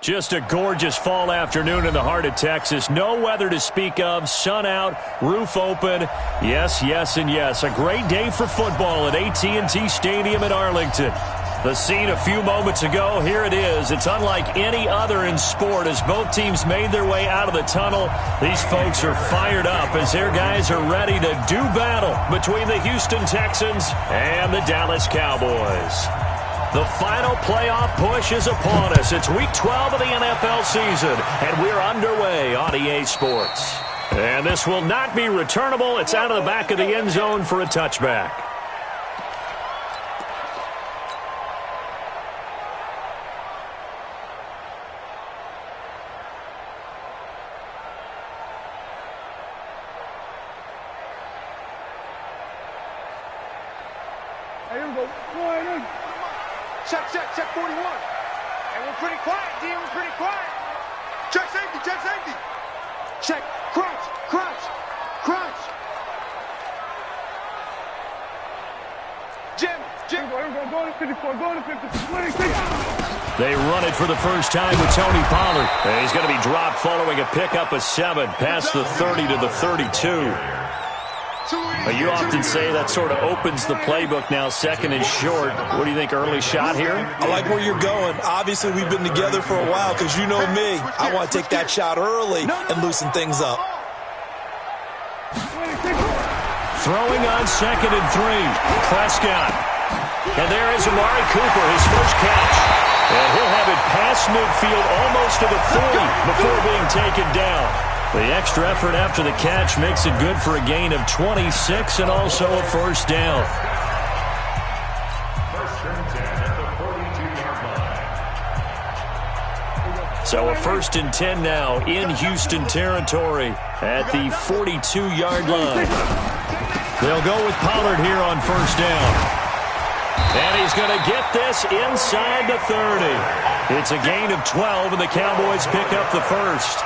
Just a gorgeous fall afternoon in the heart of Texas. No weather to speak of. Sun out, roof open. Yes, yes, and yes. A great day for football at AT&T Stadium in Arlington. The scene a few moments ago, here it is. It's unlike any other in sport as both teams made their way out of the tunnel. These folks are fired up as their guys are ready to do battle between the Houston Texans and the Dallas Cowboys. The final playoff push is upon us. It's Week 12 of the NFL season, and we're underway on EA Sports. And this will not be returnable. It's out of the back of the end zone for a touchback. Check 41. And we're pretty quiet, D. We're pretty quiet. Check safety, check safety. Check, crunch, crunch, crunch. Jim. Go to 54, go to 54. They run it for the first time with Tony Pollard. And he's going to be dropped following a pickup of 7 past the 30 to the 32. You often say that sort of opens the playbook now, second and short. What do you think, early shot here? I like where you're going. Obviously, we've been together for a while because you know me. I want to take that shot early and loosen things up. Throwing on 2nd and 3. Prescott. And there is Amari Cooper, his first catch. And he'll have it past midfield almost to the 40 before being taken down. The extra effort after the catch makes it good for a gain of 26 and also a first down. So a 1st and 10 now in Houston territory at the 42-yard line. They'll go with Pollard here on first down. And he's going to get this inside the 30. It's a gain of 12, and the Cowboys pick up the first.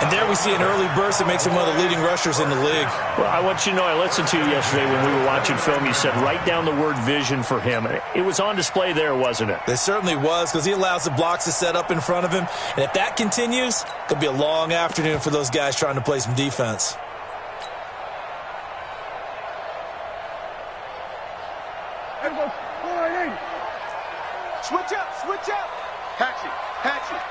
And there we see an early burst that makes him one of the leading rushers in the league. Well, I want you to know, I listened to you yesterday when we were watching film. You said write down the word vision for him. It was on display there, wasn't it? It certainly was, because he allows the blocks to set up in front of him. And if that continues, it'll be a long afternoon for those guys trying to play some defense. Switch up, switch up. Hatchet, hatchet.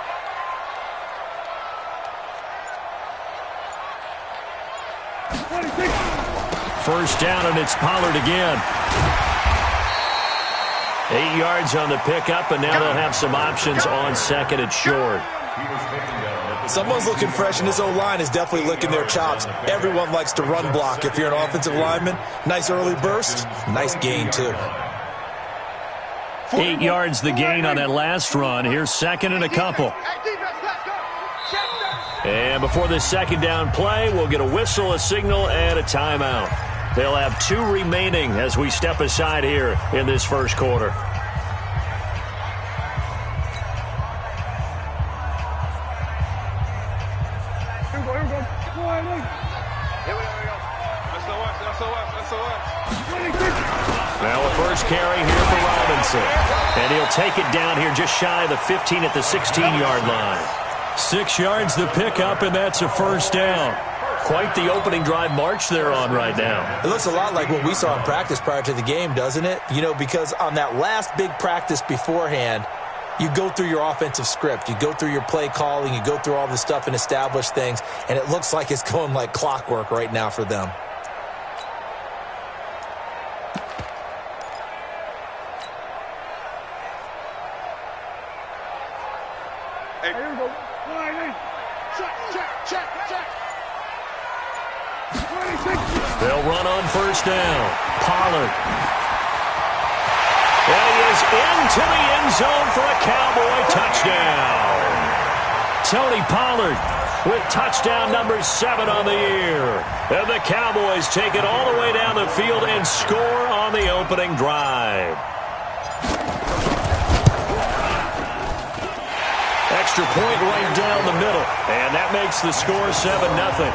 First down, and it's Pollard again. 8 yards on the pickup, and now they'll have some options on 2nd and short. Someone's looking fresh, and this O-line is definitely licking their chops. Everyone likes to run block. If you're an offensive lineman, nice early burst, nice gain, too. 8 yards the gain on that last run. Here's 2nd and a couple. And before this second down play, we'll get a whistle, a signal, and a timeout. They'll have 2 remaining as we step aside here in this first quarter. Now a first carry here for Robinson. And he'll take it down here just shy of the 15 at the 16-yard line. 6 yards the pickup, and that's a first down. Quite the opening drive march they're on right now. It looks a lot like what we saw in practice prior to the game, doesn't it? You know, because on that last big practice beforehand, you go through your offensive script. You go through your play calling. You go through all this stuff and establish things. And it looks like it's going like clockwork right now for them. Hey, here we go. Check. They'll run on first down. Pollard. And he is into the end zone for a Cowboy touchdown. Tony Pollard with touchdown number 7 on the year. And the Cowboys take it all the way down the field and score on the opening drive. Extra point right down the middle. And that makes the score 7-0.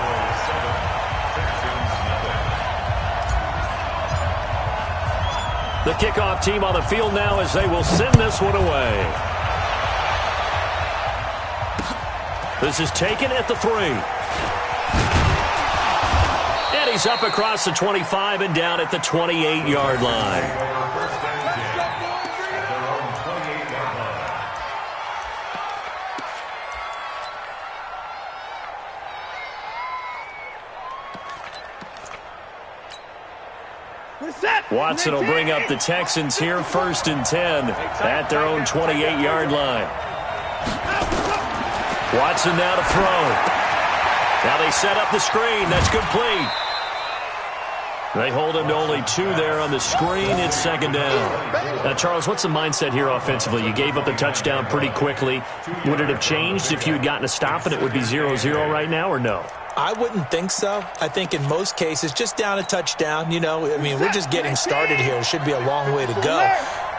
The kickoff team on the field now as they will send this one away. This is taken at the 3. And he's up across the 25 and down at the 28-yard line. Watson will bring up the Texans here, 1st and 10 at their own 28-yard line. Watson now to throw. Now they set up the screen. That's complete. They hold him to only 2 there on the screen. It's 2nd down. Now, Charles, what's the mindset here offensively? You gave up the touchdown pretty quickly. Would it have changed if you had gotten a stop and it would be 0-0 right now, or no? I wouldn't think so. I think in most cases, just down a touchdown, we're just getting started here. It should be a long way to go.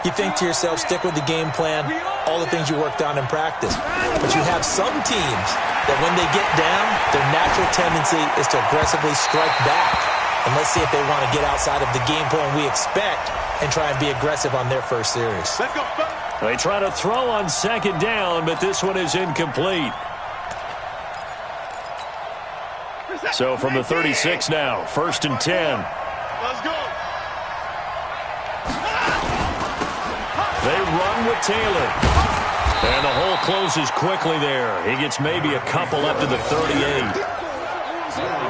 You think to yourself, stick with the game plan, all the things you worked on in practice. But you have some teams that when they get down, their natural tendency is to aggressively strike back. And let's see if they want to get outside of the game plan we expect and try and be aggressive on their first series. They try to throw on 2nd down, but this one is incomplete. So from the 36 now, 1st and 10. Let's go. They run with Taylor. And the hole closes quickly there. He gets maybe a couple up to the 38.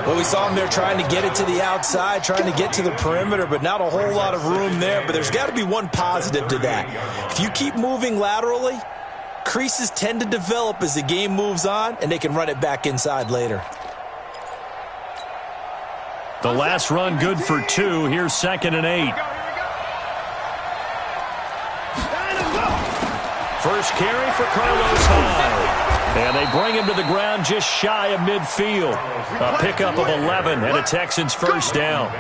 Well, we saw him there trying to get it to the outside, trying to get to the perimeter, but not a whole lot of room there. But there's got to be one positive to that. If you keep moving laterally, creases tend to develop as the game moves on, and they can run it back inside later. The last run good for 2. Here's 2nd and 8. First carry for Carlos Hyde. And they bring him to the ground just shy of midfield. A pickup of 11 and a Texans 1st down.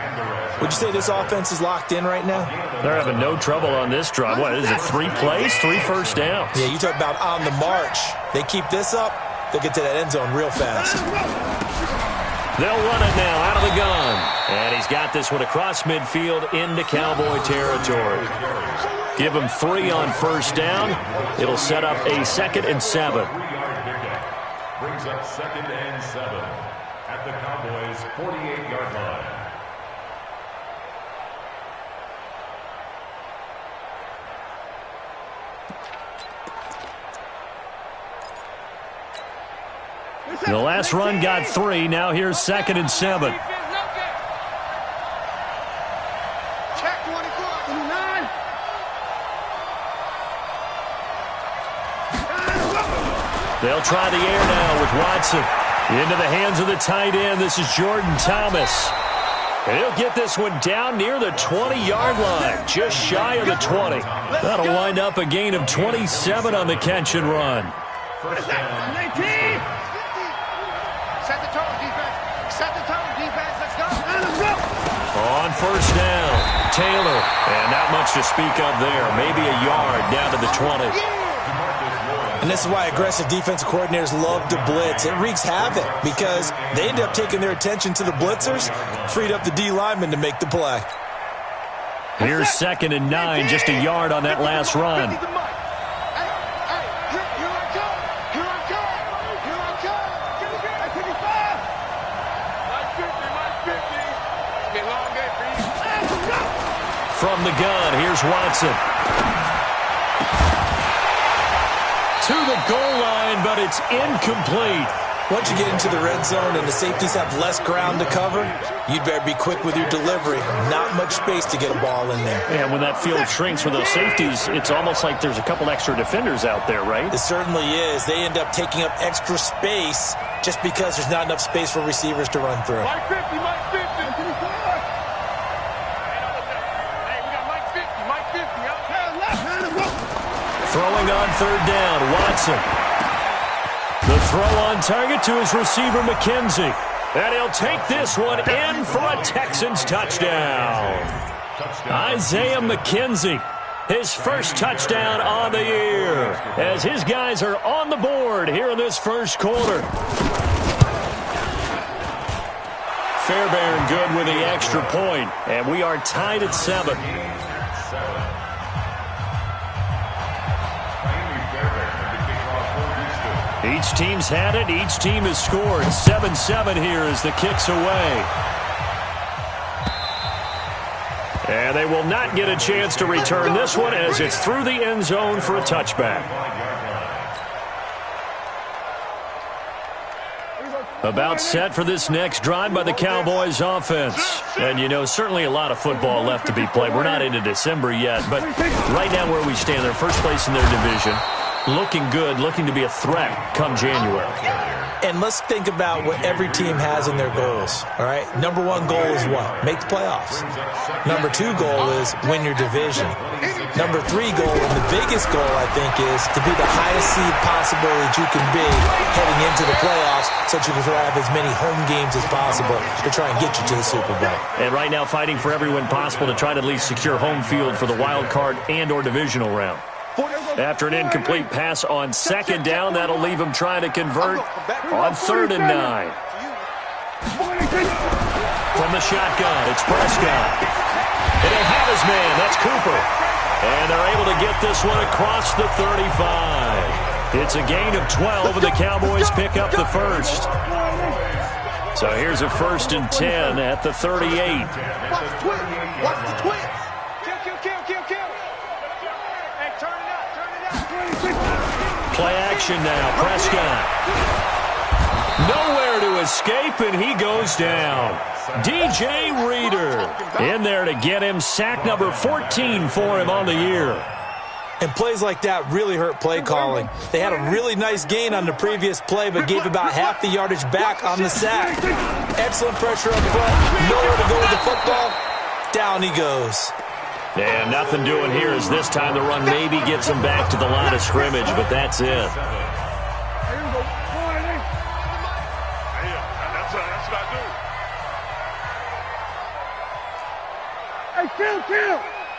Would you say this offense is locked in right now? They're having no trouble on this drive. What is it, 3 plays, 3 first downs? Yeah, you talk about on the march. They keep this up, they'll get to that end zone real fast. They'll run it now out of the gun. And he's got this one across midfield into Cowboy territory. Give him 3 on 1st down. It'll set up a 2nd and 7. Brings up 2nd and 7 at the Cowboys' 48-yard line. The last run got 3. Now here's 2nd and 7. Check 24, 29. They'll try the air now with Watson. Into the hands of the tight end. This is Jordan Thomas. And he'll get this one down near the 20-yard line, just shy of the 20. That'll wind up a gain of 27 on the catch and run. First down. 19. Set the tone, defense. Set the tone, defense. Let's go. Let's go. On 1st down, Taylor. And not much to speak of there. Maybe a yard down to the 20. And this is why aggressive defensive coordinators love to blitz. It wreaks havoc because they end up taking their attention to the blitzers, freed up the D lineman to make the play. Here's 2nd and 9, just a yard on that last run. From the gun, here's Watson. To the goal line, but it's incomplete. Once you get into the red zone and the safeties have less ground to cover, you'd better be quick with your delivery. Not much space to get a ball in there. And when that field shrinks for those safeties, it's almost like there's a couple extra defenders out there, right? It certainly is. They end up taking up extra space just because there's not enough space for receivers to run through. Mike 50, Mike 50. Throwing on 3rd down, Watson. The throw on target to his receiver, McKenzie. And he'll take this one in for a Texans touchdown. Isaiah McKenzie, his first touchdown on the year, as his guys are on the board here in this first quarter. Fairbairn good with the extra point, and we are tied at 7. Each team's had it. Each team has scored. 7-7 here as the kick's away. And they will not get a chance to return this one as it's through the end zone for a touchback. About set for this next drive by the Cowboys offense. And, you know, certainly a lot of football left to be played. We're not into December yet, but right now where we stand, they're first place in their division. Looking good, looking to be a threat come January. And let's think about what every team has in their goals, all right? Number one goal is what? Make the playoffs. Number two goal is win your division. Number three goal, and the biggest goal, I think, is to be the highest seed possible that you can be heading into the playoffs so that you can have as many home games as possible to try and get you to the Super Bowl. And right now fighting for every win possible to try to at least secure home field for the wild card and or divisional round. After an incomplete pass on second down, that'll leave him trying to convert on 3rd and 9. From the shotgun, it's Prescott. And he'll have his man. That's Cooper. And they're able to get this one across the 35. It's a gain of 12, and the Cowboys pick up the first. So here's a 1st and 10 at the 38. Watch the twins. Kill. Hey, turn it up. Play action now. Prescott. Nowhere to escape, and he goes down. DJ Reader in there to get him. Sack number 14 for him on the year. And plays like that really hurt play calling. They had a really nice gain on the previous play, but gave about half the yardage back on the sack. Excellent pressure up front. Nowhere to go with the football. Down he goes. And nothing doing here as this time the run maybe gets him back to the line of scrimmage, but that's it.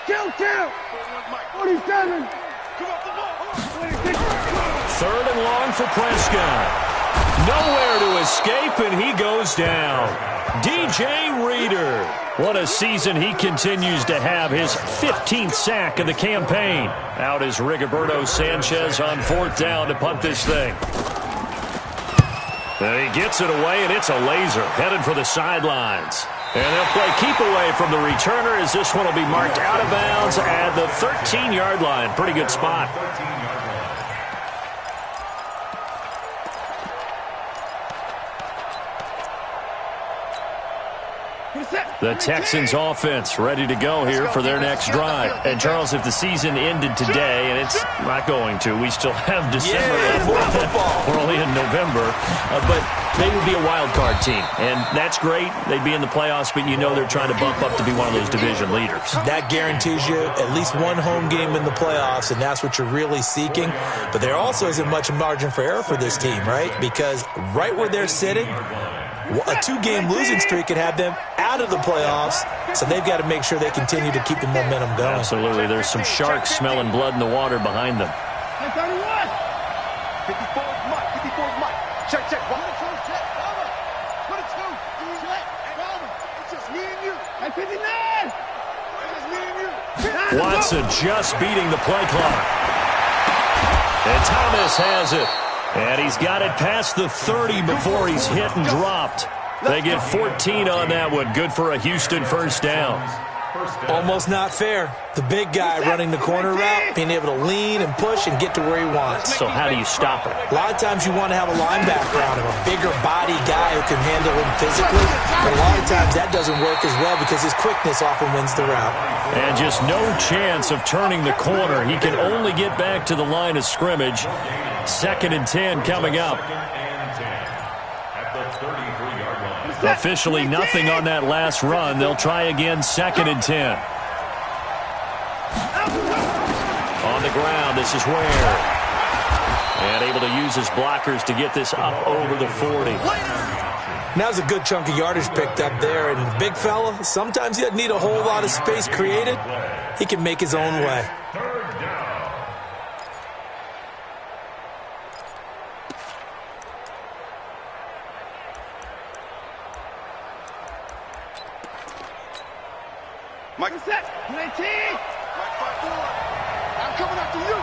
Kill. 47. 3rd and long for Prescott. Nowhere to escape, and he goes down. DJ Reader. What a season he continues to have. His 15th sack of the campaign. Out is Rigoberto Sanchez on 4th down to punt this thing. And he gets it away, and it's a laser. Headed for the sidelines. And they'll play keep away from the returner as this one will be marked out of bounds at the 13-yard line. Pretty good spot. The Texans offense ready to go here for their next drive. And, Charles, if the season ended today, and it's not going to, we still have December left. We're only in November. But they would be a wild card team. And that's great. They'd be in the playoffs, but you know they're trying to bump up to be one of those division leaders. That guarantees you at least one home game in the playoffs, and that's what you're really seeking. But there also isn't much margin for error for this team, right? Because right where they're sitting, a 2-game losing streak could have them out of the playoffs, so they've got to make sure they continue to keep the momentum going. Absolutely. There's some sharks smelling blood in the water behind them. 54 is Mike. Check. 22, check. 22. Check. It's just me and you. 59. It's just me and you. Watson just beating the play clock. And Thomas has it. And he's got it past the 30 before he's hit and dropped. They get 14 on that one. Good for a Houston 1st down. Almost not fair. The big guy running the corner route, being able to lean and push and get to where he wants. So how do you stop it? A lot of times you want to have a linebacker on him, a bigger body guy who can handle him physically. But a lot of times that doesn't work as well because his quickness often wins the route. And just no chance of turning the corner. He can only get back to the line of scrimmage. 2nd and 10 coming up. Officially nothing on that last run. They'll try again 2nd and 10. On the ground, this is Ware. And able to use his blockers to get this up over the 40. Now there's a good chunk of yardage picked up there. And the big fella, sometimes he doesn't need a whole lot of space created. He can make his own way. Mike is set. 19. Mike 5-4. I'm coming after you.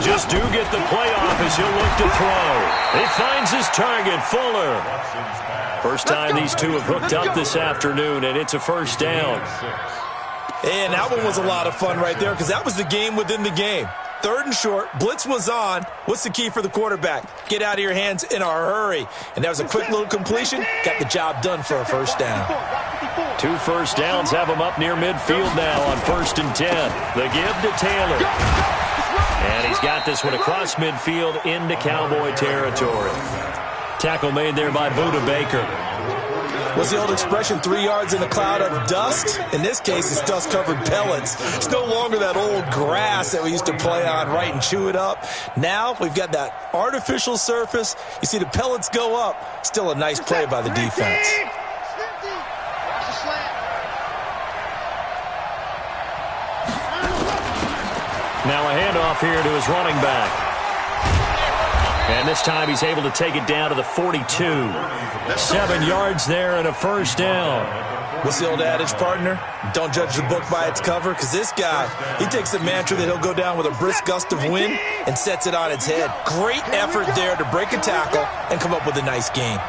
They just do get the playoff as he'll look to throw. He finds his target, Fuller. First time these two have hooked up this afternoon, and it's a first down. And that one was a lot of fun right there because that was the game within the game. 3rd and short, blitz was on. What's the key for the quarterback? Get out of your hands in a hurry. And that was a quick little completion. Got the job done for a first down. 2 first downs have him up near midfield now on 1st and 10. The give to Taylor. And he's got this one across midfield into Cowboy territory. Tackle made there by Budda Baker. What's the old expression, 3 yards in a cloud of dust? In this case, it's dust-covered pellets. It's no longer that old grass that we used to play on, right, and chew it up. Now we've got that artificial surface. You see the pellets go up. Still a nice play by the defense. Now a handoff here to his running back. And this time he's able to take it down to the 42. 7 yards there and a first down. What's the old adage, partner? Don't judge the book by its cover, because this guy, he takes the mantra that he'll go down with a brisk gust of wind and sets it on its head. Great effort there to break a tackle and come up with a nice gain.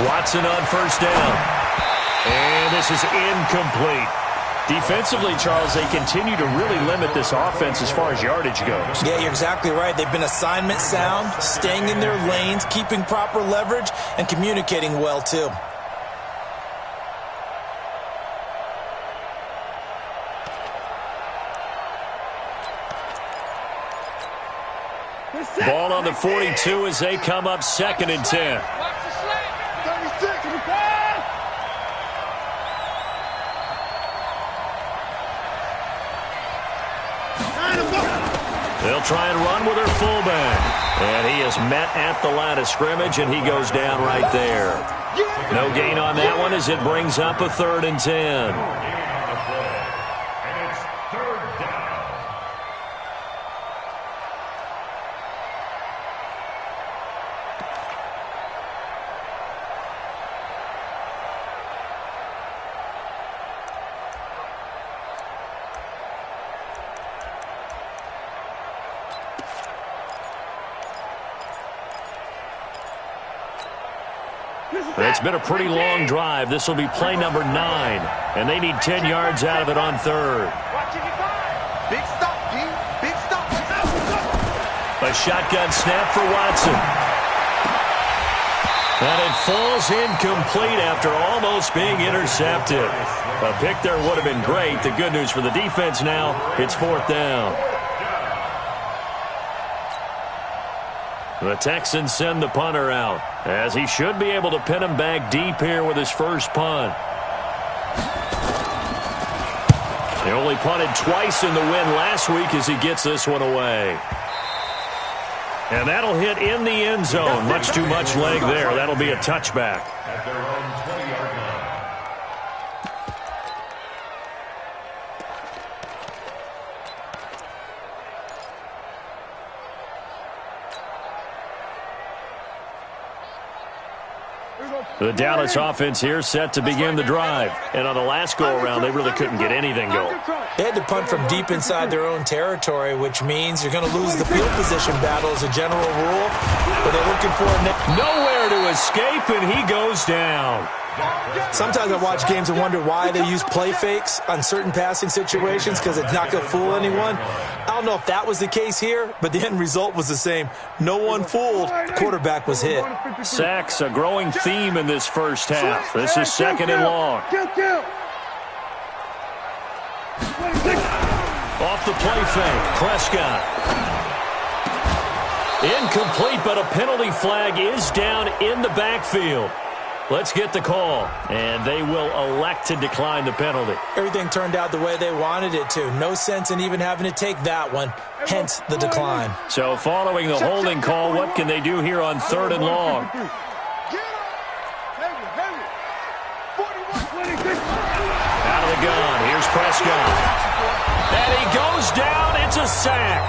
Watson on first down. And this is incomplete. Defensively, Charles, they continue to really limit this offense as far as yardage goes. Yeah, you're exactly right. They've been assignment sound, staying in their lanes, keeping proper leverage, and communicating well, too. Ball on the 42 as they come up 2nd and 10. They'll try and run with their fullback. And he is met at the line of scrimmage, and he goes down right there. No gain on that one as it brings up a 3rd and 10. It's been a pretty long drive. This will be play number 9, and they need 10 yards out of it on 3rd. Big stop, G. Big stop. A shotgun snap for Watson. And it falls incomplete after almost being intercepted. A pick there would have been great. The good news for the defense now, it's 4th down. The Texans send the punter out, as he should be able to pin him back deep here with his first punt. They only punted twice in the win last week as he gets this one away. And that'll hit in the end zone. Much too much leg there. That'll be a touchback. At their own 20-yard line. The Dallas offense here set to begin the drive. And on the last go-around, they really couldn't get anything going. They had to punt from deep inside their own territory, which means you're going to lose the field position battle as a general rule. But they're looking for nowhere to escape, and he goes down. Sometimes I watch games and wonder why they use play fakes on certain passing situations, because it's not going to fool anyone. I don't know if that was the case here, but the end result was the same. No one fooled. The quarterback was hit. Sacks, a growing theme in this first half. This is 2nd and long. Off the play fake, Prescott. Incomplete, but a penalty flag is down in the backfield. Let's get the call, and they will elect to decline the penalty. Everything turned out the way they wanted it to. No sense in even having to take that one, hence the decline. So following the holding call, what can they do here on 3rd and long? Out of the gun, here's Prescott. And he goes down, it's a sack.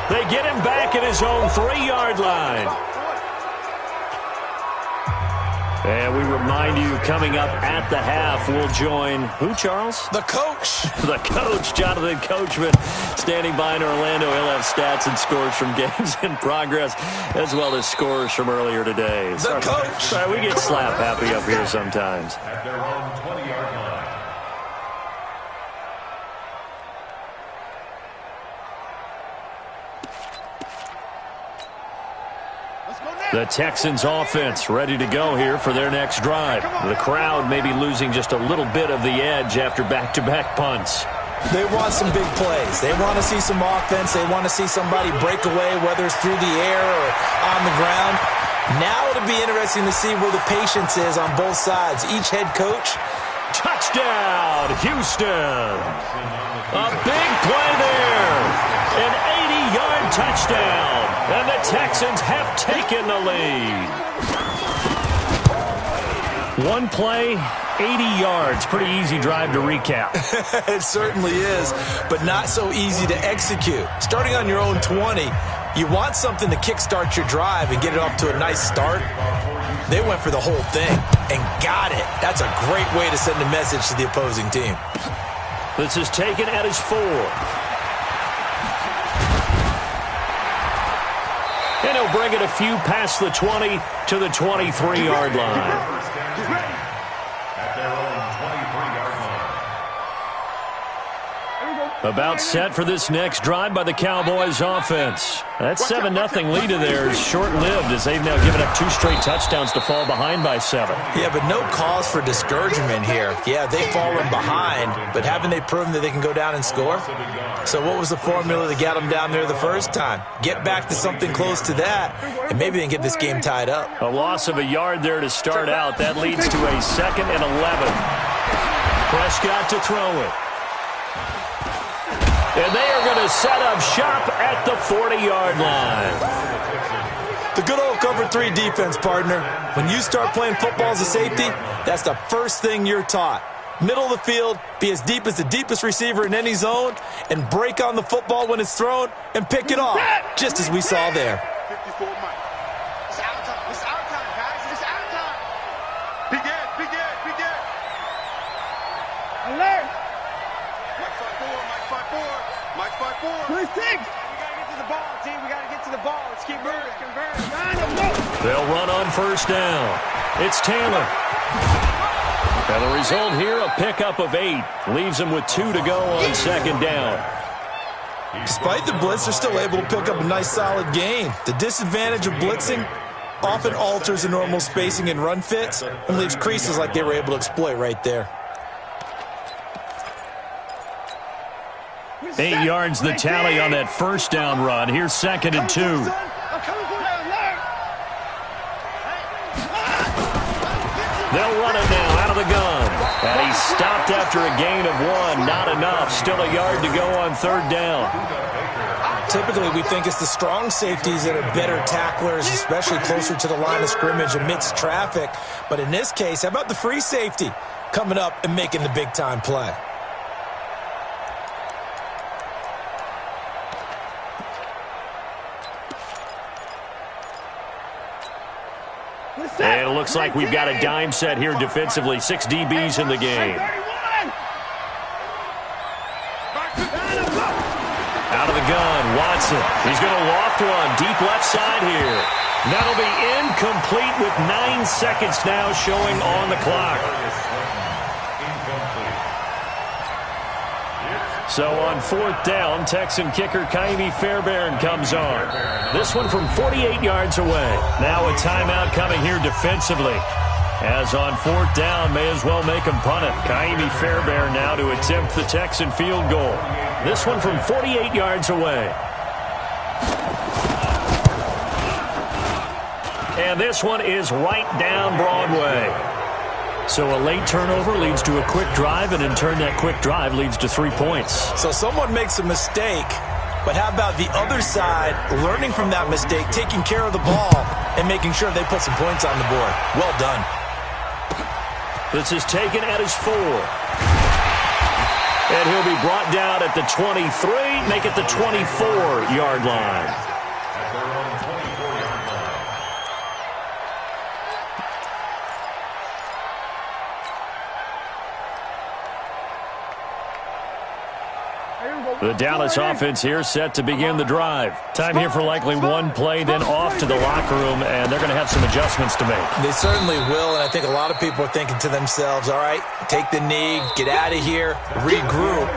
They get him back at his own 3-yard line. And we remind you, coming up at the half, we'll join who, Charles? The coach. The coach, Jonathan Coachman, standing by in Orlando. He'll have stats and scores from games in progress, as well as scores from earlier today. The coach. Sorry, we get slap happy up here sometimes. At their own 20-yard line. The Texans offense ready to go here for their next drive. The crowd may be losing just a little bit of the edge after back-to-back punts. They want some big plays. They want to see some offense. They want to see somebody break away, whether it's through the air or on the ground. Now it'll be interesting to see where the patience is on both sides. Each head coach. Touchdown, Houston. A big play there. An 80-yard touchdown. And the Texans have taken the lead. One play, 80 yards. Pretty easy drive to recap. It certainly is, but not so easy to execute. Starting on your own 20, you want something to kickstart your drive and get it off to a nice start. They went for the whole thing and got it. That's a great way to send a message to the opposing team. This is taken at his 4. And he'll bring it a few past the 20 to the 23-yard line. About set for this next drive by the Cowboys offense. That 7-0 lead of theirs short-lived as they've now given up 2 straight touchdowns to fall behind by 7. Yeah, but no cause for discouragement here. Yeah, they've fallen behind, but haven't they proven that they can go down and score? So what was the formula that got them down there the first time? Get back to something close to that, and maybe they can get this game tied up. A loss of a yard there to start out. That leads to a 2nd and 11. Prescott to throw it. And they are going to set up shop at the 40-yard line. The good old cover 3 defense, partner. When you start playing football as a safety, that's the first thing you're taught. Middle of the field, be as deep as the deepest receiver in any zone, and break on the football when it's thrown and pick it off, just as we saw there. 54 Mike. It's our time. It's our time, guys. It's our time. Big Ed, Big Ed, Big Ed. Alert. Mike 5-4, Mike 5-4. Mike 5-4. 26. We got to get to the ball, team. We got to get to the ball. Let's keep moving. They'll run on first down. It's Taylor. And the result here, a pickup of 8. Leaves them with 2 to go on 2nd down. Despite the blitz, they're still able to pick up a nice, solid gain. The disadvantage of blitzing often alters the normal spacing and run fits and leaves creases like they were able to exploit right there. 8 yards the tally on that first down run. Here's 2nd and 2. They'll run it now out of the gun. And he's stopped after a gain of 1. Not enough. Still a yard to go on 3rd down. Typically, we think it's the strong safeties that are better tacklers, especially closer to the line of scrimmage amidst traffic. But in this case, how about the free safety coming up and making the big-time play? And it looks like we've got a dime set here defensively. 6 DBs in the game. Out of the gun, Watson. He's going to loft one deep left side here. That'll be incomplete with 9 seconds now showing on the clock. So on 4th down, Texan kicker Kaimi Fairbairn comes on. This one from 48 yards away. Now a timeout coming here defensively. As on 4th down, may as well make him punt it. Kaimi Fairbairn now to attempt the Texan field goal. This one from 48 yards away. And this one is right down Broadway. So a late turnover leads to a quick drive, and in turn that quick drive leads to 3 points. So someone makes a mistake, but how about the other side learning from that mistake, taking care of the ball, and making sure they put some points on the board? Well done. This is taken at his 4. And he'll be brought down at the 23, make it the 24-yard line. The Dallas offense here set to begin the drive. Time here for likely one play, then off to the locker room, and they're going to have some adjustments to make. They certainly will, and I think a lot of people are thinking to themselves, all right, take the knee, get out of here, regroup.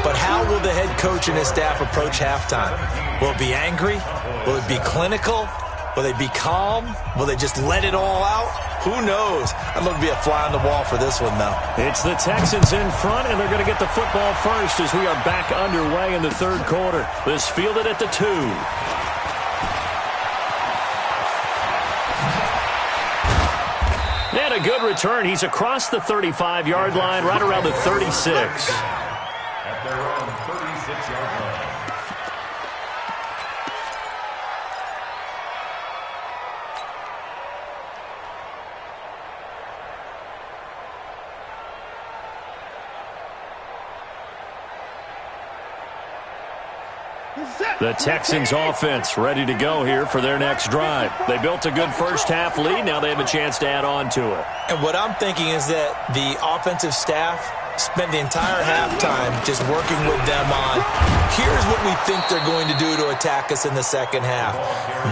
But how will the head coach and his staff approach halftime? Will it be angry? Will it be clinical? Will they be calm? Will they just let it all out? Who knows? I'd love to be a fly on the wall for this one, though. It's the Texans in front, and they're going to get the football first as we are back underway in the third quarter. This fielded at the 2. And a good return. He's across the 35-yard line, right around the 36. At their own 36-yard line. The Texans offense ready to go here for their next drive. They built a good first-half lead. Now they have a chance to add on to it. And what I'm thinking is that the offensive staff spent the entire halftime just working with them on, here's what we think they're going to do to attack us in the second half.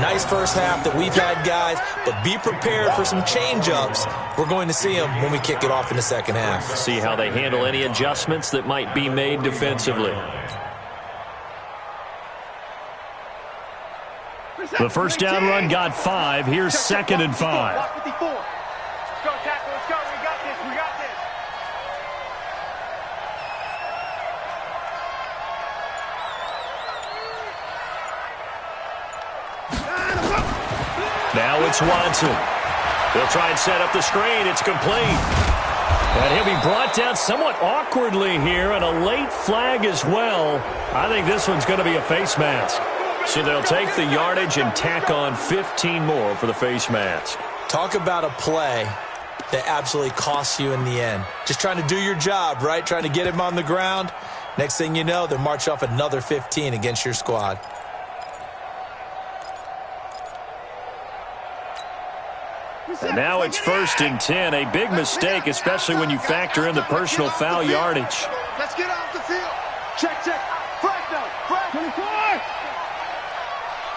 Nice first half that we've had, guys, but be prepared for some change-ups. We're going to see them when we kick it off in the second half. See how they handle any adjustments that might be made defensively. The first down run got 5. Here's 2nd and 5. Let's go, tackle. Let's go. We got this. We got this. Now it's Watson. They'll try and set up the screen. It's complete. And he'll be brought down somewhat awkwardly here, and a late flag as well. I think this one's going to be a face mask. So they'll take the yardage and tack on 15 more for the face mask. Talk about a play that absolutely costs you in the end. Just trying to do your job, right? Trying to get him on the ground. Next thing you know, they'll march off another 15 against your squad. And now it's 1st and 10. A big mistake, especially when you factor in the personal foul yardage. Let's get off the field. Check. Flag now. Flag. 24.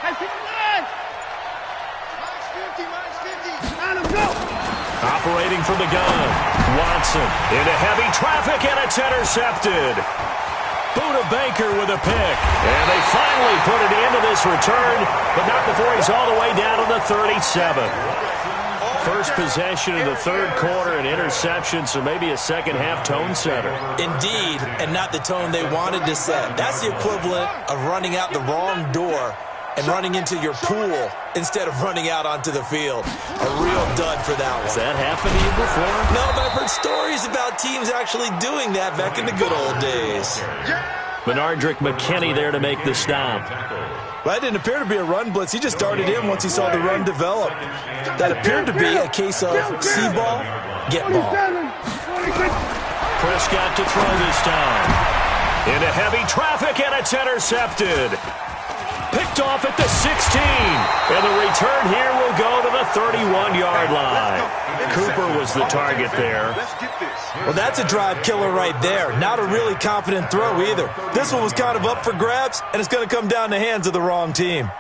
Hey, 59. -50. Let him go. Operating from the gun. Watson into heavy traffic, and it's intercepted. Buda Baker with a pick. And they finally put it into this return, but not before he's all the way down to the 37. First possession in the third quarter, an interception, so maybe a second-half tone setter. Indeed, and not the tone they wanted to set. That's the equivalent of running out the wrong door and running into your pool instead of running out onto the field. A real dud for that one. Has that happened to you before? No, but I've heard stories about teams actually doing that back in the good old days. Benardrick McKinney there to make the stop. Well, that didn't appear to be a run blitz. He just darted in once he saw the run develop. That appeared to be a case of see ball, get ball. Prescott to throw this time. Into heavy traffic, and it's intercepted. Picked off at the 16. And the return here will go to the 31-yard line. Cooper was the target there. Well, that's a drive killer right there. Not a really confident throw either. This one was kind of up for grabs, and it's going to come down the hands of the wrong team.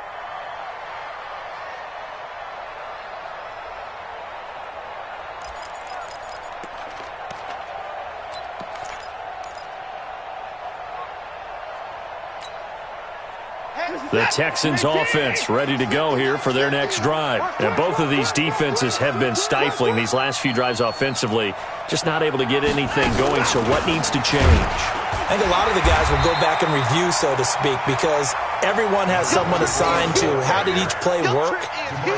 The Texans offense ready to go here for their next drive. And both of these defenses have been stifling these last few drives offensively. Just not able to get anything going, so what needs to change? I think a lot of the guys will go back and review, so to speak, because everyone has someone assigned to how did each play work.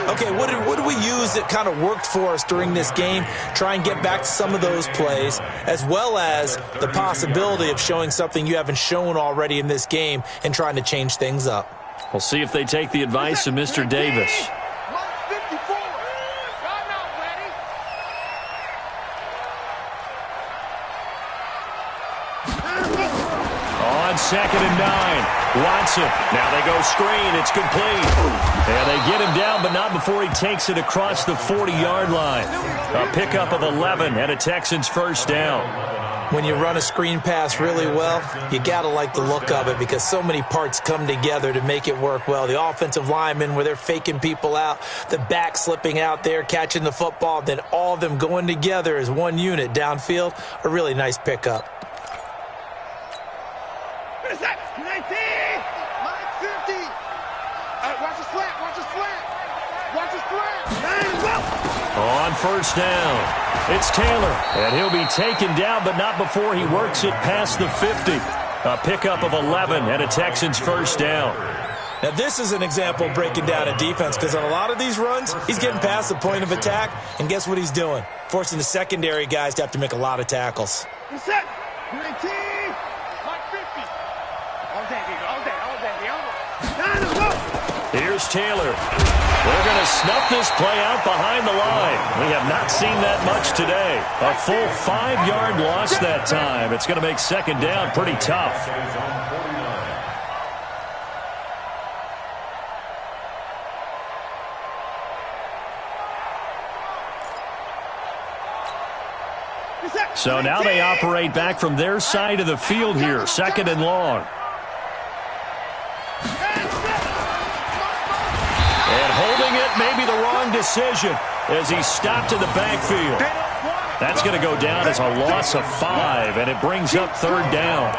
Okay, what did we use that kind of worked for us during this game? Try and get back to some of those plays, as well as the possibility of showing something you haven't shown already in this game and trying to change things up. We'll see if they take the advice of Mr. Davis. On 2nd and 9, Watson. Now they go screen. It's complete. And they get him down, but not before he takes it across the 40-yard line. A pickup of 11 and a Texans first down. When you run a screen pass really well, you got to like the look of it because so many parts come together to make it work well. The offensive linemen, where they're faking people out, the back slipping out there, catching the football, then all of them going together as one unit downfield, a really nice pickup. What is that? 19! Line 50! Watch the slant, watch the slant! Watch the slant! On first down. It's Taylor, and he'll be taken down, but not before he works it past the 50. A pickup of 11 and a Texans first down. Now, this is an example of breaking down a defense because on a lot of these runs, he's getting past the point of attack, and guess what he's doing? Forcing the secondary guys to have to make a lot of tackles. Set! 19! Line 50! All day, baby, all day, all day. Let's go! Here's Taylor. They're going to snuff this play out behind the line. We have not seen that much today. A full 5-yard loss that time. It's going to make second down pretty tough. So now they operate back from their side of the field here, second and long. Holding it may be the wrong decision as he stopped in the backfield. That's going to go down as a loss of 5, and it brings up third down.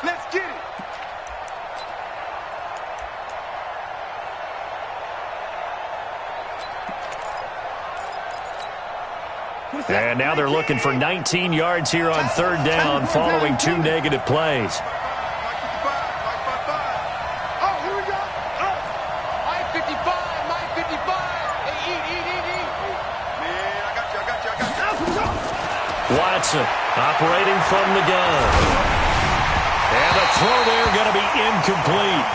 Let's get it. And now they're looking for 19 yards here on third down following 2 negative plays. Watson operating from the gun. And the throw there going to be incomplete.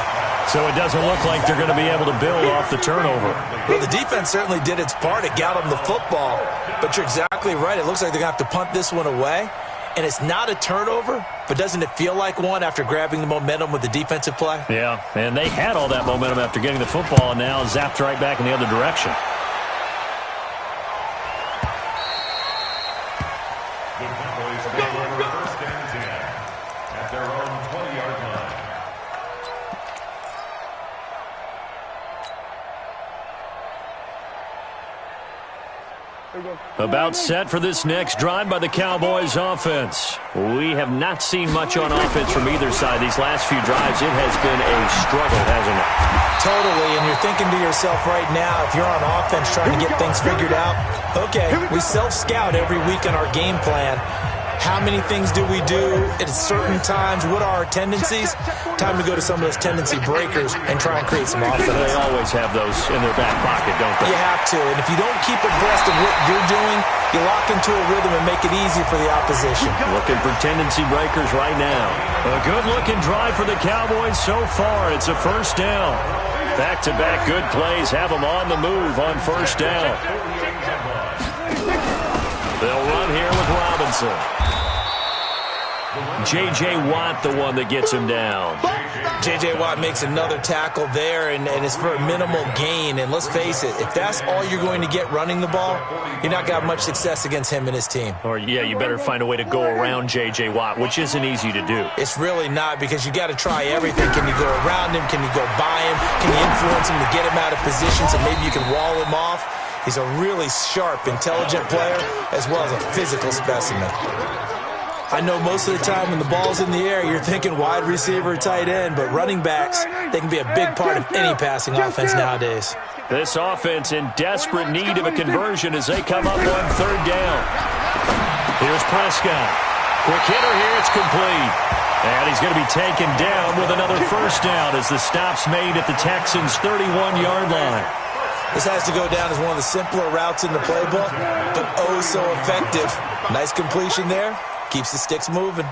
So it doesn't look like they're going to be able to build off the turnover. Well, the defense certainly did its part. It got them the football. But you're exactly right. It looks like they're going to have to punt this one away. And it's not a turnover, but doesn't it feel like one after grabbing the momentum with the defensive play? Yeah, and they had all that momentum after getting the football and now zapped right back in the other direction. About set for this next drive by the Cowboys offense. We have not seen much on offense from either side. These last few drives, it has been a struggle, hasn't it? Totally, and you're thinking to yourself right now, if you're on offense trying to get things figured out, okay, we self-scout every week in our game plan. How many things do we do at certain times? What are our tendencies? Time to go to some of those tendency breakers and try and create some offense. They always have those in their back pocket, don't they? You have to, and if you don't keep abreast of what you're doing, you lock into a rhythm and make it easy for the opposition. Looking for tendency breakers right now. A good-looking drive for the Cowboys so far. It's a first down. Back-to-back good plays have them on the move on first down. They'll run here with Robinson. J.J. Watt, the one that gets him down. J.J. Watt makes another tackle there, and it's for a minimal gain. And let's face it, if that's all you're going to get running the ball, you're not going to have much success against him and his team. Or, yeah, you better find a way to go around J.J. Watt, which isn't easy to do. It's really not, because you got to try everything. Can you go around him? Can you go by him? Can you influence him to get him out of position so maybe you can wall him off? He's a really sharp, intelligent player, as well as a physical specimen. I know most of the time when the ball's in the air, you're thinking wide receiver, tight end, but running backs, they can be a big part of any passing offense nowadays. This offense in desperate need of a conversion as they come up on third down. Here's Prescott. Quick hitter here, it's complete. And he's going to be taken down with another first down as the stop's made at the Texans' 31-yard line. This has to go down as one of the simpler routes in the playbook, but oh so effective. Nice completion there. Keeps the sticks moving.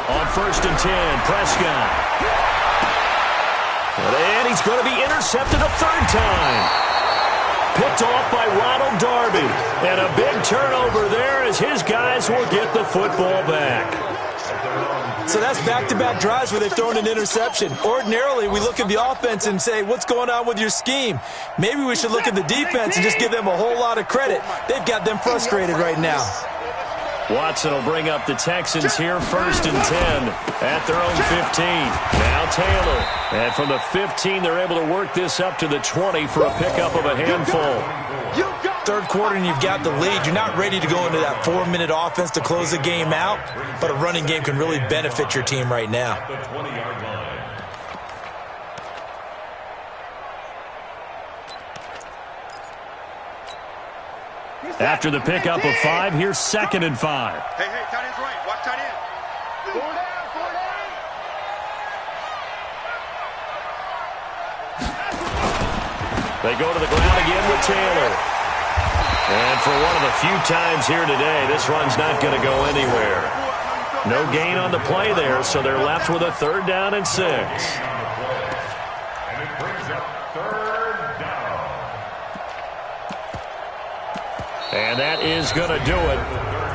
On first and 10, Prescott. And he's going to be intercepted a third time. Picked off by Ronald Darby. And a big turnover there as his guys will get the football back. So that's back-to-back drives where they've thrown an interception. Ordinarily, we look at the offense and say, what's going on with your scheme? Maybe we should look at the defense and just give them a whole lot of credit. They've got them frustrated right now. Watson will bring up the Texans here, 1st and 10 at their own 15. Now Taylor. And from the 15, they're able to work this up to the 20 for a pickup of a handful. Third quarter and you've got the lead. You're not ready to go into that 4-minute offense to close the game out, but a running game can really benefit your team right now. The 20-yard line. After the pickup of 5, here's 2nd and 5. Hey, tight end's right. Watch tight end. Go down. They go to the ground again with Taylor. And for one of the few times here today, this run's not going to go anywhere. No gain on the play there, so they're left with a 3rd down and 6. And it brings up 3rd down. And that is going to do it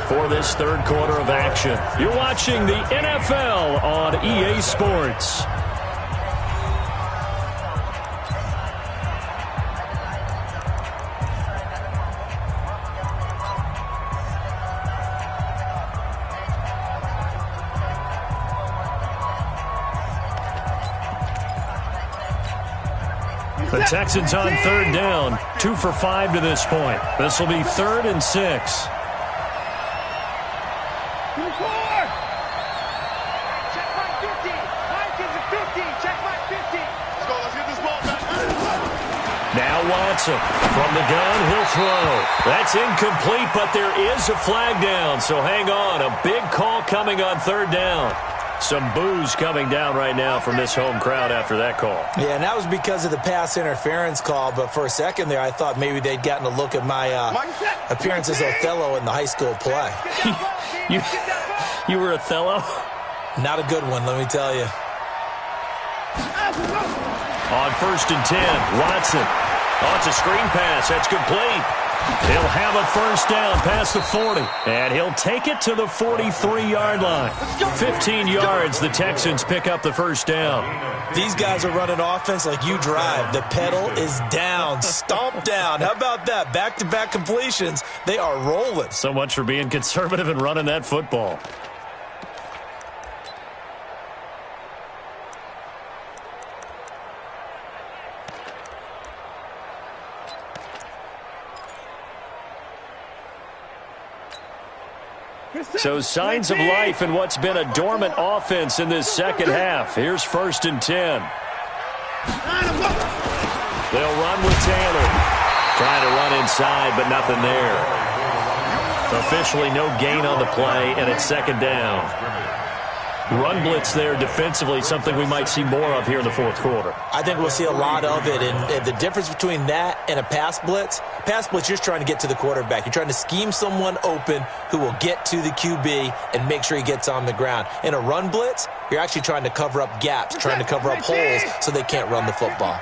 for this 3rd quarter of action. You're watching the NFL on EA Sports. The Texans on 3rd down, 2 for 5 to this point. This will be 3rd and 6. Check my 50. Mike is a 50. Check my 50. Let's go. Let's get this ball back. Now Watson from the gun. He'll throw. That's incomplete, but there is a flag down. So hang on. A big call coming on 3rd down. Some boos coming down right now from this home crowd after that call. Yeah, and that was because of the pass interference call. But for a second there, I thought maybe they'd gotten a look at my appearance as Othello in the high school play. You were Othello? Not a good one, let me tell you. On 1st and 10, Watson. Oh, it's a screen pass. That's complete. He'll have a 1st down past the 40. And he'll take it to the 43-yard line. 15 yards, the Texans pick up the 1st down. These guys are running offense like you drive. The pedal is down, stomp down. How about that? Back-to-back completions. They are rolling. So much for being conservative and running that football. So signs of life in what's been a dormant offense in this second half. Here's 1st and 10. They'll run with Taylor. Trying to run inside, but nothing there. Officially no gain on the play, and it's 2nd down. Run blitz there defensively, something we might see more of here in the 4th quarter. I think we'll see a lot of it, and the difference between that and a pass blitz, you're just trying to get to the quarterback. You're trying to scheme someone open who will get to the QB and make sure he gets on the ground. In a run blitz, you're actually trying to cover up gaps, trying to cover up holes so they can't run the football.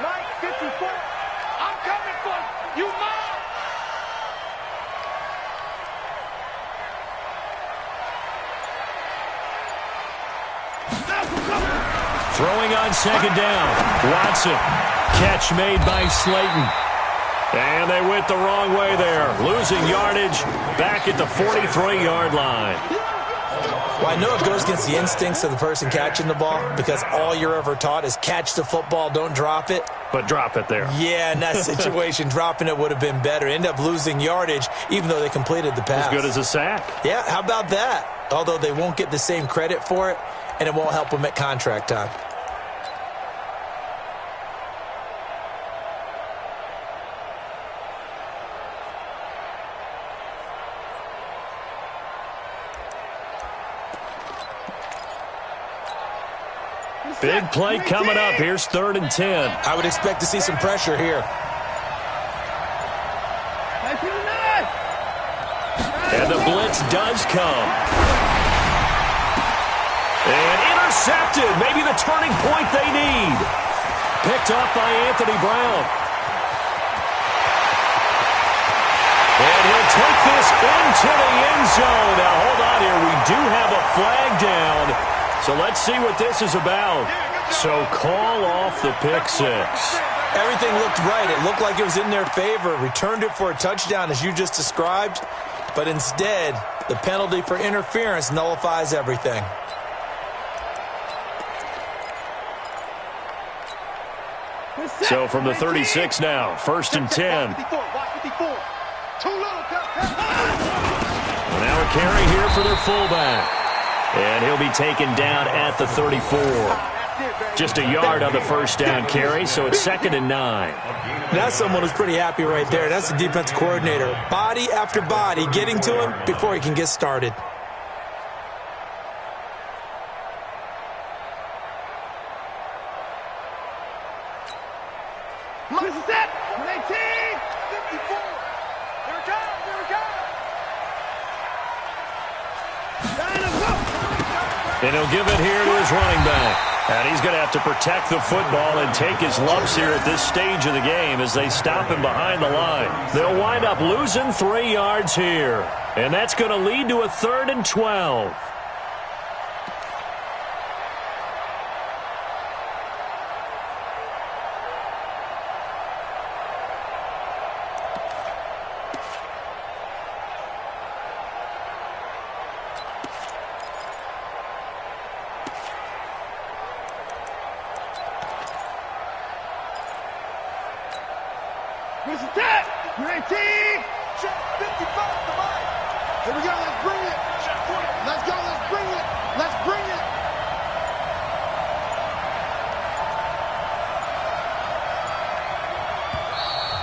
Mike 54. I'm coming for you, Mike. Throwing on 2nd down. Watson. Catch made by Slayton. And they went the wrong way there. Losing yardage back at the 43-yard line. Well, I know it goes against the instincts of the person catching the ball because all you're ever taught is catch the football, don't drop it. But drop it there. Yeah, in that situation, dropping it would have been better. End up losing yardage even though they completed the pass. As good as a sack. Yeah, how about that? Although they won't get the same credit for it, and it won't help them at contract time. Big play coming up. Here's 3rd and 10. I would expect to see some pressure here. And the blitz does come. And intercepted. Maybe the turning point they need. Picked up by Anthony Brown. And he'll take this this into the end zone. Now, hold on here. We do have a flag down. So let's see what this is about. So call off the pick six. Everything looked right. It looked like it was in their favor. Returned it for a touchdown, as you just described. But instead, the penalty for interference nullifies everything. So from the 36 now, 1st and 10. Well, now a carry here for their fullback. And he'll be taken down at the 34. Just a yard on the first down carry, so it's 2nd and 9. That's someone who's pretty happy right there. That's the defense coordinator. Body after body getting to him before he can get started. And he'll give it here to his running back. And he's going to have to protect the football and take his lumps here at this stage of the game as they stop him behind the line. They'll wind up losing 3 yards here. And that's going to lead to a 3rd and 12.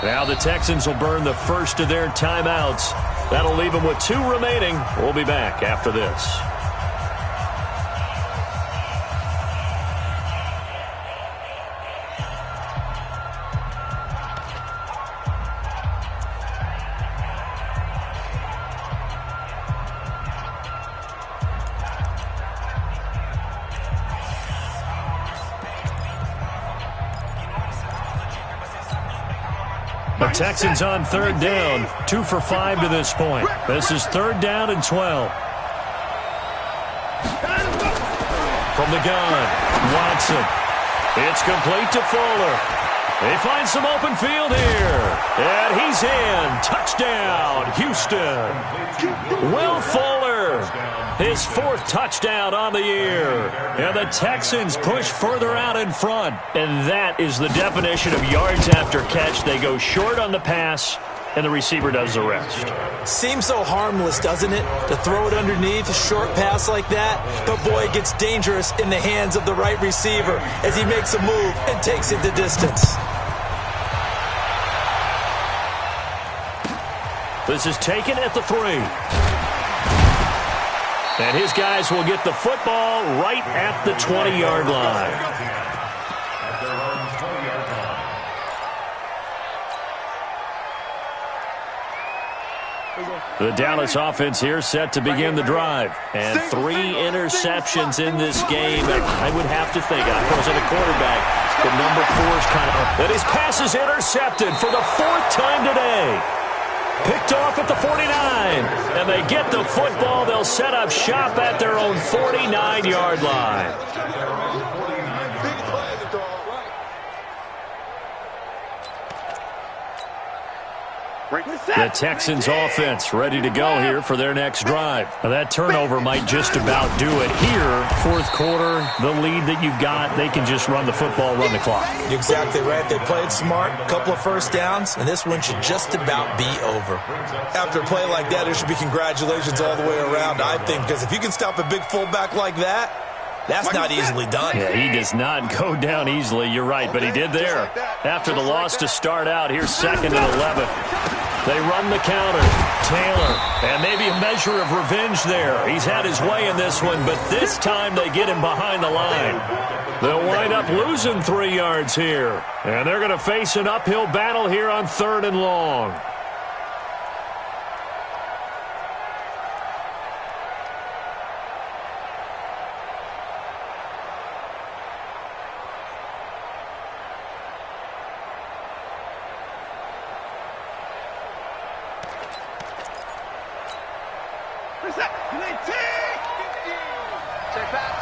Now the Texans will burn the first of their timeouts. That'll leave them with 2 remaining. We'll be back after this. The Texans on 3rd down, 2 for 5 to this point. This is 3rd down and 12. From the gun, Watson. It's complete to Fuller. They find some open field here. And he's in. Touchdown, Houston. Will Fuller, his 4th touchdown on the year. And the Texans push further out in front. And that is the definition of yards after catch. They go short on the pass, and the receiver does the rest. Seems so harmless, doesn't it, to throw it underneath a short pass like that? But, boy, it gets dangerous in the hands of the right receiver as he makes a move and takes it the distance. This is taken at the 3. And his guys will get the football right at the 20-yard line. The Dallas offense here set to begin the drive. And 3 interceptions in this game. I would have to think, I wasn't a quarterback, but number 4 is kind of up. And his pass is intercepted for the 4th time today. Picked off at the 49, and they get the football. They'll set up shop at their own 49-yard line. The Texans offense ready to go here for their next drive. Now that turnover might just about do it here. 4th quarter, the lead that you've got, they can just run the football, run the clock. You're exactly right. They played smart, a couple of first downs, and this one should just about be over. After a play like that, there should be congratulations all the way around, I think, because if you can stop a big fullback like that, that's not easily done. Yeah, he does not go down easily. You're right, but he did there. After the loss to start out, here's 2nd and 11. They run the counter. Taylor, and maybe a measure of revenge there. He's had his way in this one, but this time they get him behind the line. They'll wind up losing 3 yards here. And they're going to face an uphill battle here on 3rd and long.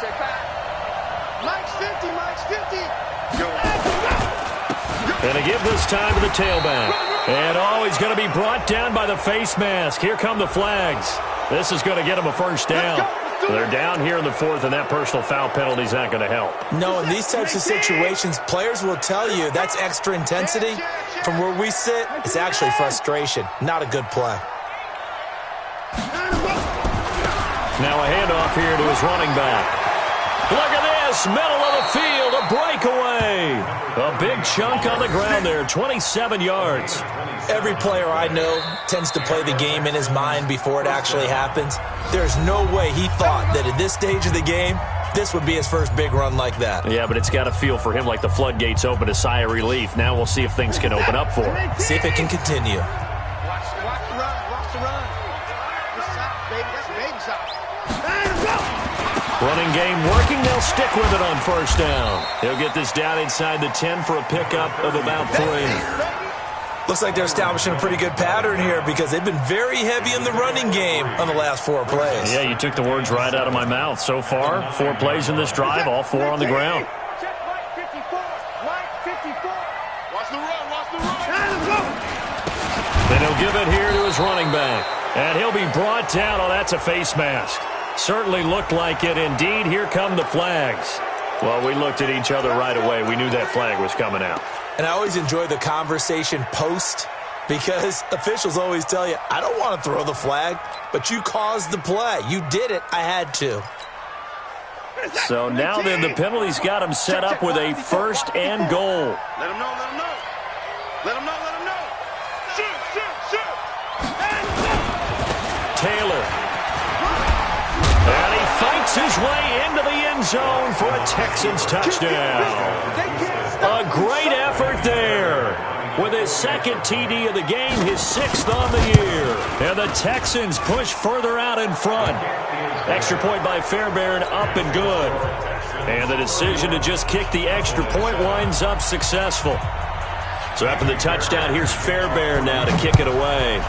Check back. Mike's 50, Mike's 50. And to give this time to the tailback. And he's going to be brought down by the face mask. Here come the flags. This is going to get him a first down. They're down here in the fourth, and that personal foul penalty is not going to help. No, in these types of situations, players will tell you that's extra intensity. From where we sit, it's actually frustration. Not a good play. Now a handoff here to his running back. Look at this, middle of the field, a breakaway. A big chunk on the ground there, 27 yards. Every player I know tends to play the game in his mind before it actually happens. There's no way he thought that at this stage of the game, this would be his first big run like that. Yeah, but it's got to feel for him like the floodgates open, a sigh of relief. Now we'll see if things can open up for him. See if it can continue. Watch the run. This side, baby, that's baby side. Running game working. They'll stick with it on first down. He'll get this down inside the 10 for a pickup of about 3. Looks like they're establishing a pretty good pattern here because they've been very heavy in the running game on the last 4 plays. Yeah, you took the words right out of my mouth. So far, 4 plays in this drive, all 4 on the ground. Check Mike 54. Mike 54. Watch the run. Then he'll give it here to his running back. And he'll be brought down. Oh, that's a face mask. Certainly looked like it. Indeed, here come the flags. Well, we looked at each other right away. We knew that flag was coming out. And I always enjoy the conversation post because officials always tell you, I don't want to throw the flag, but you caused the play. You did it. I had to. So now then the penalty's got him set up with a first and goal. Let him know. Shoot. Taylor. And he fights his way into the end zone for a Texans touchdown. A great effort there. With his second TD of the game, his 6th on the year. And the Texans push further out in front. Extra point by Fairbairn, up and good. And the decision to just kick the extra point winds up successful. So after the touchdown, here's Fairbairn now to kick it away.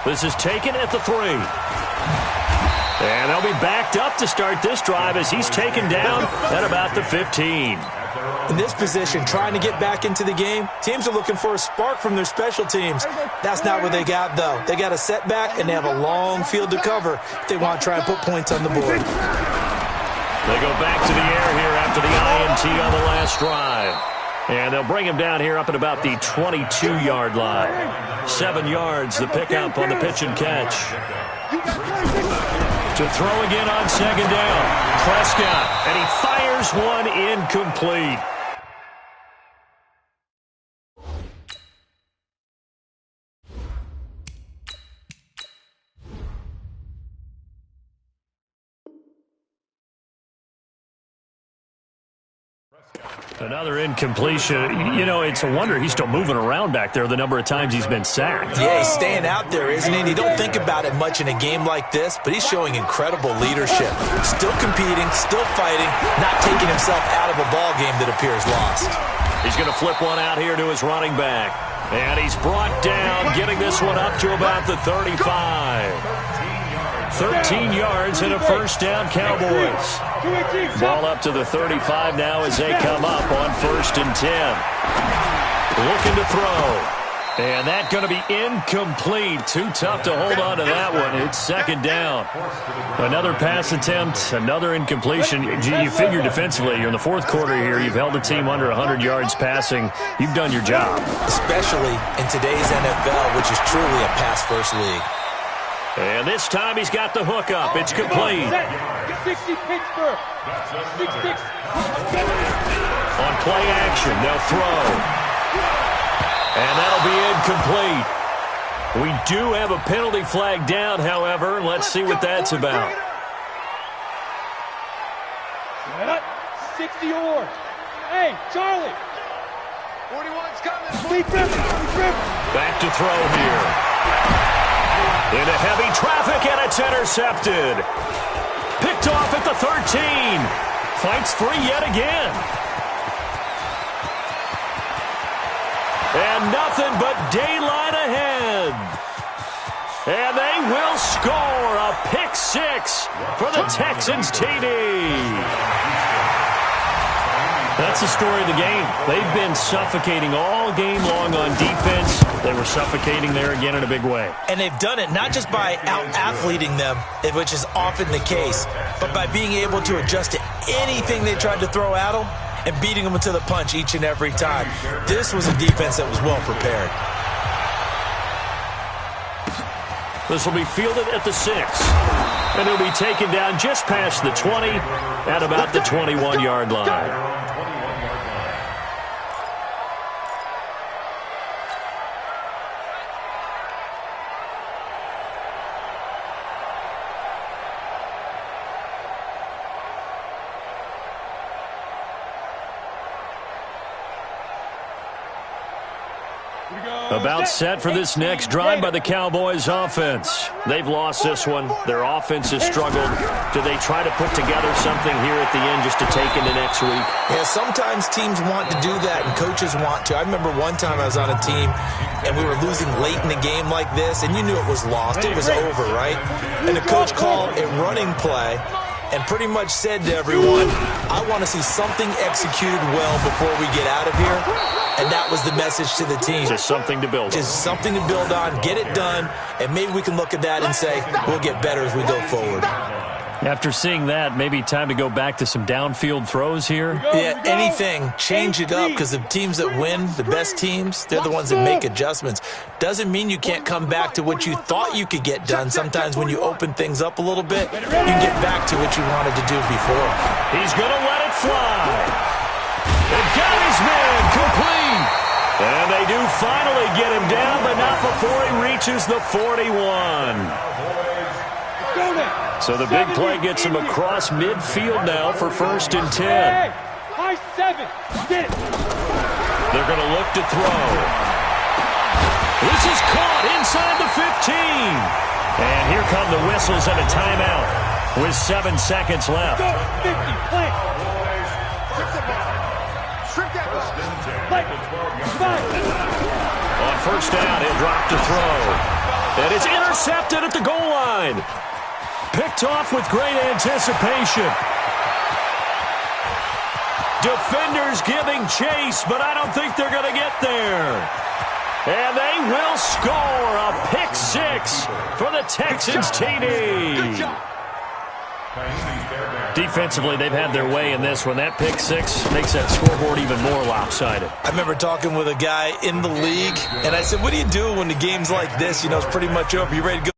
This is taken at the 3. And they'll be backed up to start this drive as he's taken down at about the 15. In this position, trying to get back into the game, teams are looking for a spark from their special teams. That's not what they got, though. They got a setback, and they have a long field to cover if they want to try and put points on the board. They go back to the air here after the INT on the last drive. And they'll bring him down here up at about the 22-yard line. 7 yards, the pickup on the pitch and catch. To throw again on second down. Prescott, and he fires one incomplete. Another incompletion. You know, it's a wonder he's still moving around back there the number of times he's been sacked. Yeah, he's staying out there, isn't he? And you don't think about it much in a game like this, but he's showing incredible leadership. Still competing, still fighting, not taking himself out of a ball game that appears lost. He's going to flip one out here to his running back. And he's brought down, getting this one up to about the 35. 13 yards and a first down, Cowboys. Ball up to the 35 now as they come up on 1st and 10. Looking to throw. And that's going to be incomplete. Too tough to hold on to that one. It's second down. Another pass attempt, another incompletion. You figure defensively, you're in the 4th quarter here. You've held the team under 100 yards passing. You've done your job. Especially in today's NFL, which is truly a pass-first league. And this time he's got the hook up. It's complete. 60 Pittsburgh. 6-6. On play action, they'll throw. And that'll be incomplete. We do have a penalty flag down, however. Let's see what that's about. 60 or. Hey, Charlie. 41's coming. Back to throw here. Into heavy traffic, and it's intercepted. Picked off at the 13. Fights free yet again. And nothing but daylight ahead. And they will score a pick six for the Texans TD. That's the story of the game. They've been suffocating all game long on defense. They were suffocating there again in a big way. And they've done it not just by out-athleting them, which is often the case, but by being able to adjust to anything they tried to throw at them and beating them to the punch each and every time. This was a defense that was well prepared. This will be fielded at the 6. And it'll be taken down just past the 20 at about the 21-yard line. About set for this next drive by the Cowboys offense. They've lost this one. Their offense has struggled. Do they try to put together something here at the end just to take into next week? Yeah, sometimes teams want to do that and coaches want to. I remember one time I was on a team and we were losing late in the game like this, and you knew it was lost. It was over, right? And the coach called a running play and pretty much said to everyone, I want to see something executed well before we get out of here. And that was the message to the team. Just something to build on. Just something to build on, get it done, and maybe we can look at that and say, we'll get better as we go forward. After seeing that, maybe time to go back to some downfield throws here? Yeah, anything. Change it up, because the teams that win, the best teams, they're the ones that make adjustments. Doesn't mean you can't come back to what you thought you could get done. Sometimes when you open things up a little bit, you can get back to what you wanted to do before. He's going to let it fly. And got his man complete. And they do finally get him down, but not before he reaches the 41. So the big play gets him across midfield now for 1st and 10. High 7. Get it. They're going to look to throw. This is caught inside the 15. And here come the whistles and a timeout with 7 seconds left. Go, 50, play. Shrink that ball. Play. 5. On 1st down, he'll drop to throw. And it's intercepted at the goal line. Picked off with great anticipation. Defenders giving chase, but I don't think they're going to get there. And they will score a pick six for the Texans TD. Defensively, they've had their way in this one. That pick six makes that scoreboard even more lopsided. I remember talking with a guy in the league, and I said, what do you do when the game's like this? You know, it's pretty much over. You ready to go?